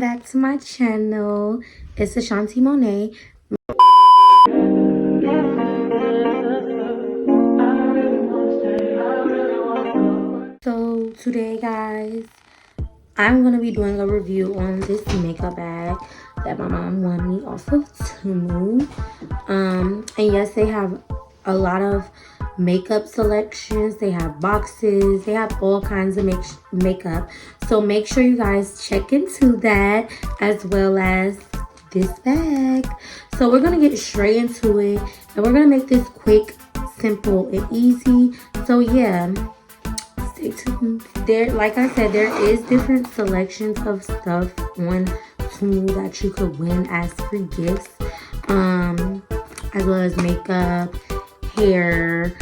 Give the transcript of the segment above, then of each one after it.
back to my channel. It's Ashanti'Monai. So today, guys, I'm gonna be doing a review on this makeup bag that my mom won me off of Temu. And yes, they have a lot of makeup selections. They have boxes. They have all kinds of makeup. So make sure you guys check into that, as well as this bag. So we're gonna get straight into it, and we're gonna make this quick, simple, and easy. So yeah, stay tuned. There, like I said, there is different selections of stuff on Temu that you could win as free gifts, as well as makeup, hair,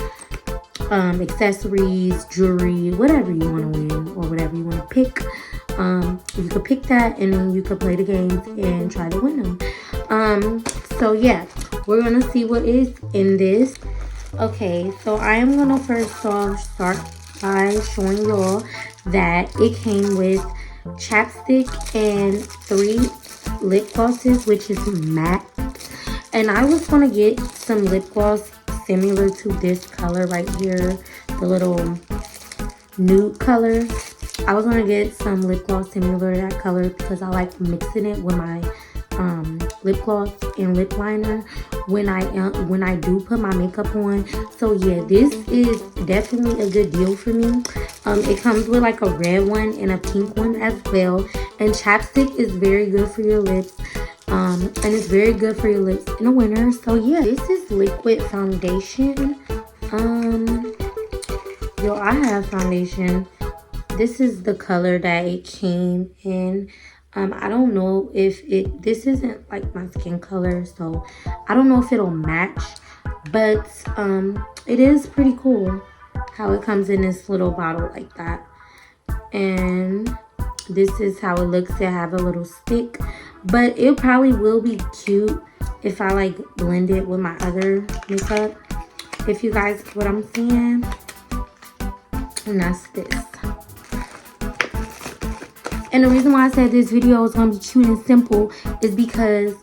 accessories, jewelry, whatever you want to win or whatever you want to pick. You could pick that, and then you could play the games and try to win them. So yeah, we're gonna see what is in this. Okay, so I am gonna first off start by showing y'all that it came with chapstick and 3 lip glosses, which is matte. And I was gonna get some lip gloss similar to this color right here, the little nude color. I was gonna get some lip gloss similar to that color because I like mixing it with my lip gloss and lip liner when I do put my makeup on. So yeah, this is definitely a good deal for me. It comes with like a red one and a pink one as well. And chapstick is very good for your lips. And it's very good for your lips in the winter. So yeah, this is liquid foundation. Yo, I have foundation. This is the color that it came in. I don't know if this isn't like my skin color, so I don't know if it'll match, but it is pretty cool how it comes in this little bottle like that. And this is how it looks. To have a little stick, but it probably will be cute if I like blend it with my other makeup, if you guys get what I'm saying. And that's this. And the reason why I said this video is gonna be cute and simple is because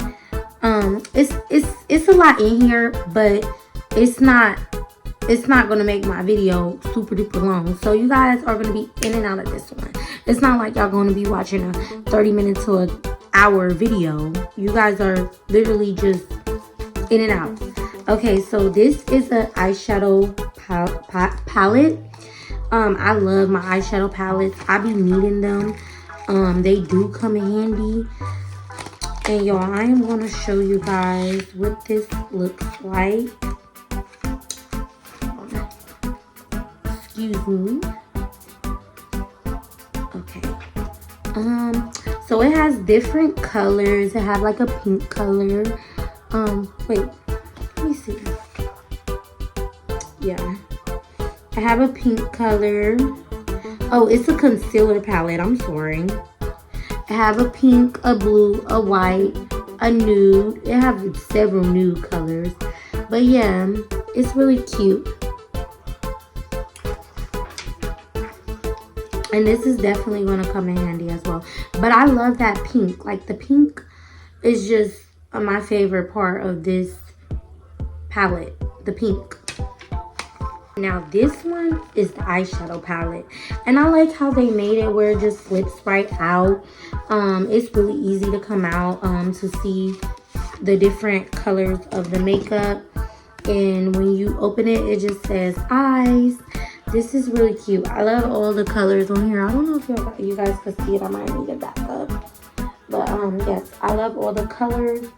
it's a lot in here, but it's not gonna make my video super duper long. So you guys are gonna be in and out of this one. It's not like y'all gonna be watching a 30-minute to an hour video. You guys are literally just in and out. Okay, so this is an eyeshadow palette. I love my eyeshadow palettes. I be needing them. They do come in handy. And y'all, I am going to show you guys what this looks like. Excuse me. Okay. So it has different colors. It has like a pink color. Wait, let me see. Yeah. I have a pink color. Oh, it's a concealer palette. I'm sorry. I have a pink, a blue, a white, a nude. It have several nude colors. But yeah, it's really cute. And this is definitely going to come in handy as well. But I love that pink. Like, the pink is just my favorite part of this palette. The pink. Now this one is the eyeshadow palette, and I like how they made it where it just slips right out. It's really easy to come out to see the different colors of the makeup, and when you open it, it just says eyes. This is really cute. I love all the colors on here. I don't know if you guys can see it. I might need it back up, but yes, I love all the colors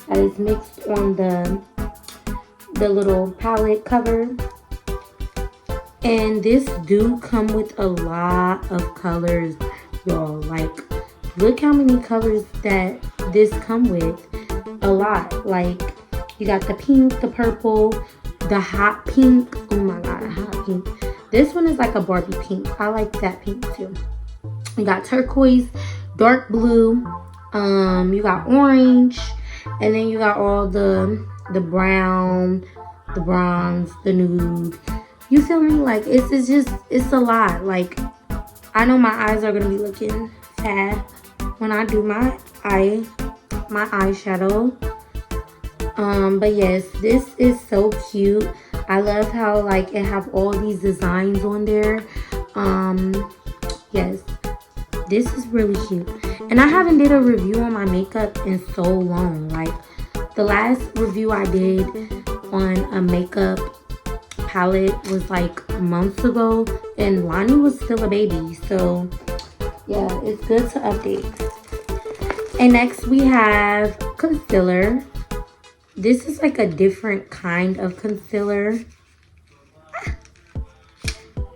that is mixed on the little palette cover. And this do come with a lot of colors, y'all. Like, look how many colors that this come with. A lot. Like, you got the pink, the purple, the hot pink. Oh my god, hot pink. This one is like a Barbie pink. I like that pink too. You got turquoise, dark blue, you got orange, and then you got all the brown, the bronze, the nude. You feel me? Like, it's a lot. Like, I know my eyes are gonna be looking fab when I do my eyeshadow. But yes, this is so cute. I love how like it have all these designs on there. Yes, this is really cute. And I haven't did a review on my makeup in so long. Like the last review I did on a makeup palette was like months ago, and Lonnie was still a baby. So yeah, it's good to update. And next we have concealer. This is like a different kind of concealer.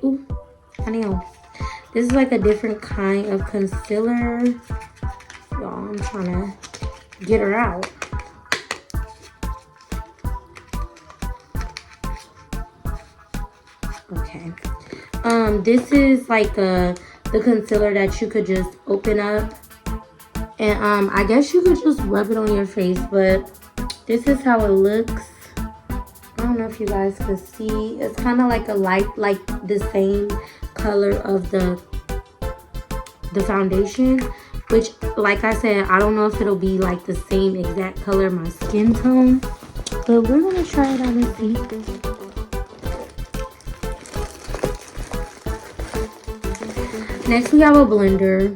Ooh, I know. This is like a different kind of concealer. Y'all, I'm trying to get her out. Okay. This is like the concealer that you could just open up. And I guess you could just rub it on your face, but this is how it looks. I don't know if you guys can see. It's kind of like a light, like the same color of the foundation, which, like I said, I don't know if it'll be like the same exact color my skin tone, but we're gonna try it out and see. Next we have a blender.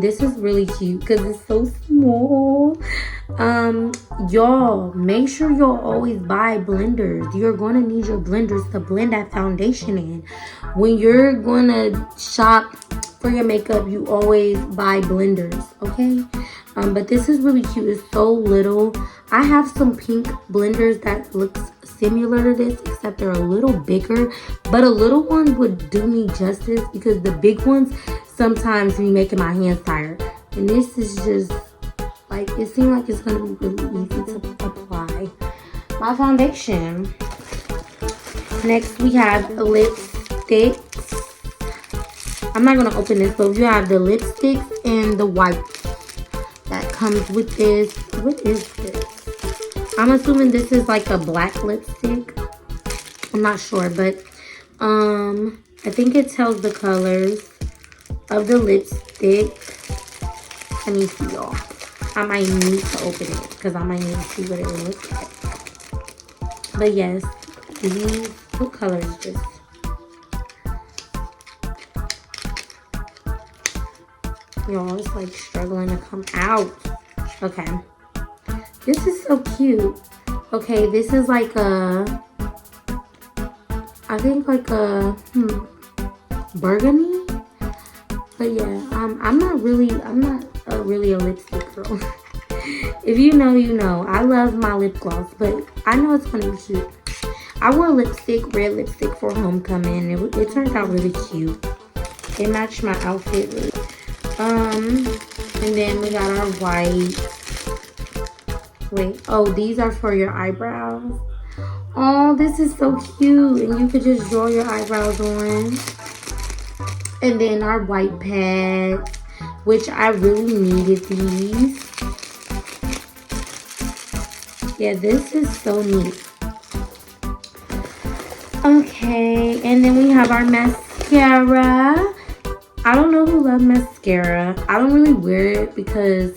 This is really cute because it's so small. Y'all, make sure y'all always buy blenders. You're going to need your blenders to blend that foundation in. When you're going to shop for your makeup, you always buy blenders, okay? But this is really cute. It's so little. I have some pink blenders that looks similar to this, except they're a little bigger. But a little one would do me justice because the big ones sometimes be making my hands tired. And this is just like, it seems like it's gonna be really easy to apply my foundation. Next we have lipsticks. I'm not gonna open this, but you have the lipsticks and the wipes that comes with this. What is this? I'm assuming this is like a black lipstick. I'm not sure, but I think it tells the colors of the lipstick. Let me see, y'all. I might need to open it because I might need to see what it looks like. But yes, these, what color is this? Y'all, it's like struggling to come out. Okay. This is so cute. Okay, this is like a, I think like a burgundy. But yeah, I'm not really a lipstick girl. If you know, you know. I love my lip gloss, but I know it's gonna be cute. I wore lipstick, red lipstick for homecoming. It turned out really cute. It matched my outfit really. And then we got our white. Wait, oh, these are for your eyebrows. Oh, this is so cute. And you could just draw your eyebrows on. And then our white pads, which I really needed these. Yeah, this is so neat. Okay, and then we have our mascara. I don't know who loves mascara. I don't really wear it because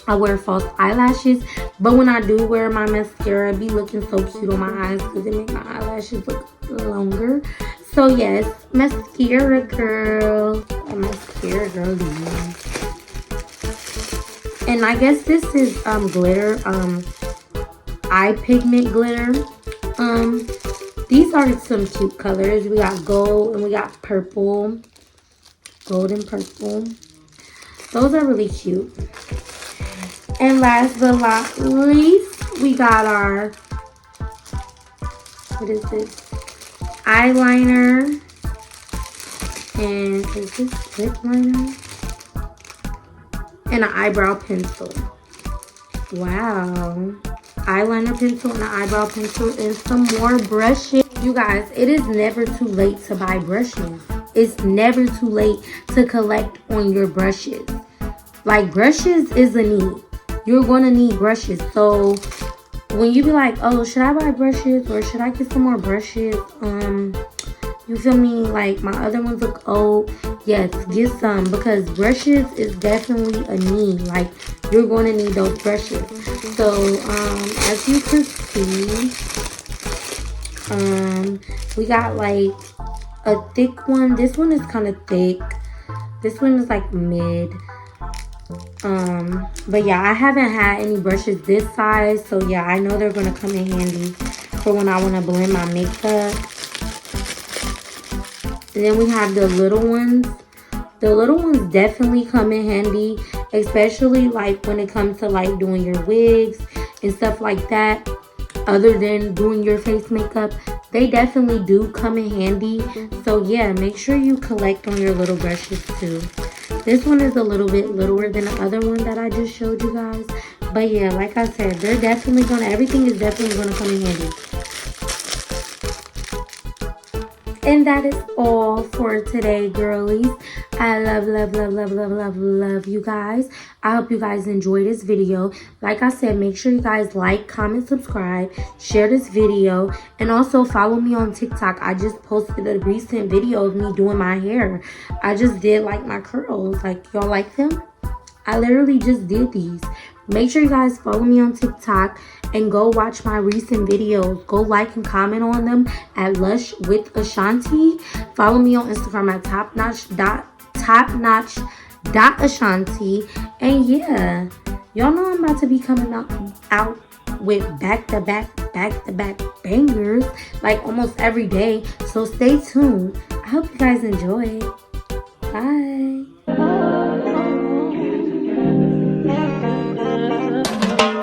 I wear false eyelashes. But when I do wear my mascara, it be looking so cute on my eyes because it makes my eyelashes look longer. So yes, mascara girl. A mascara girlie. And I guess this is glitter. Eye pigment glitter. These are some cute colors. We got gold and we got purple. Gold and purple. Those are really cute. And last but not least, we got our, what is this? Eyeliner. And is this lip liner? And an eyebrow pencil. Wow. Eyeliner pencil and an eyebrow pencil and some more brushes. You guys, it is never too late to buy brushes. It's never too late to collect on your brushes. Like, brushes is a need. You're going to need brushes. So when you be like, oh, should I buy brushes or should I get some more brushes? You feel me? Like, my other ones look old. Yes, get some, because brushes is definitely a need. Like, you're going to need those brushes. So, as you can see, we got like a thick one. This one is kind of thick. This one is like mid. But yeah, I haven't had any brushes this size, so yeah, I know they're gonna come in handy for when I want to blend my makeup. And then we have the little ones. The little ones definitely come in handy, especially like when it comes to like doing your wigs and stuff like that. Other than doing your face makeup, they definitely do come in handy. So yeah, make sure you collect on your little brushes too. This one is a little bit littler than the other one that I just showed you guys. But yeah, like I said, they're definitely gonna, everything is definitely gonna come in handy. And that is all for today, girlies. I love you guys. I hope you guys enjoyed this video. Like I said, make sure you guys like, comment, subscribe, share this video, and also follow me on TikTok. I just posted a recent video of me doing my hair. I just did like my curls. Like, y'all like them? I literally just did these. Make sure you guys follow me on TikTok and go watch my recent videos. Go like and comment on them at Lush with Ashanti. Follow me on Instagram at topnotch.ashanti. And yeah, y'all know I'm about to be coming out with back-to-back bangers like almost every day. So stay tuned. I hope you guys enjoy. Bye.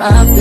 I've